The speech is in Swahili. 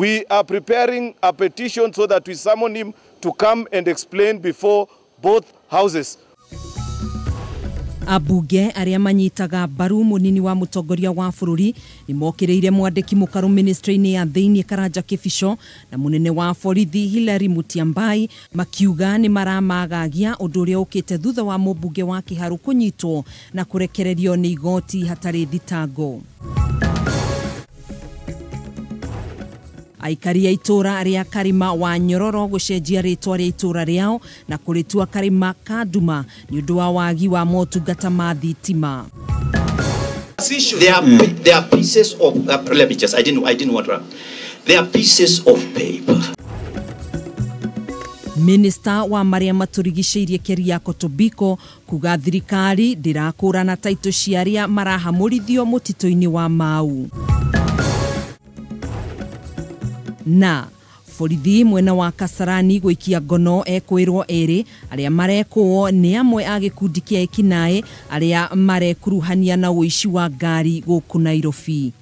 We are preparing a petition so that we summon him to come and explain before both houses. Abunge aria manyitaga mbaru munini wa mutongoria wa bururi ni mokireire mwandiki mukaru ministry-ini ya thiini Karanja Kibisho na munene wa borithi Hilary Mutamburuko makiuga ni maramagagia undu uria ukite thutha wa mubunge wa Kiharu kunyitwo na kurekererio ni igoti hatari thitango. Aikari ya itura aria Karima wa Nyororo gucenjia ritwa ria itura riao na kuritua Karima Kaduma ni undu wa wagi wa motungata ma thitima. There are pieces of let me just I didn't want to. There are pieces of paper. Minister wa maria maturigiceirie Keriako Tobiko kuga thirikari ndirakurana taito ciaria marahamurithio mutito-ini wa Mau. Na borithi mwena wa Kasarani gwikia ngono ekwirwo eri aria marekwo ni amwe a gikundi kia ekinae aria marekuruhania na uici wa ngari guku Nairobi.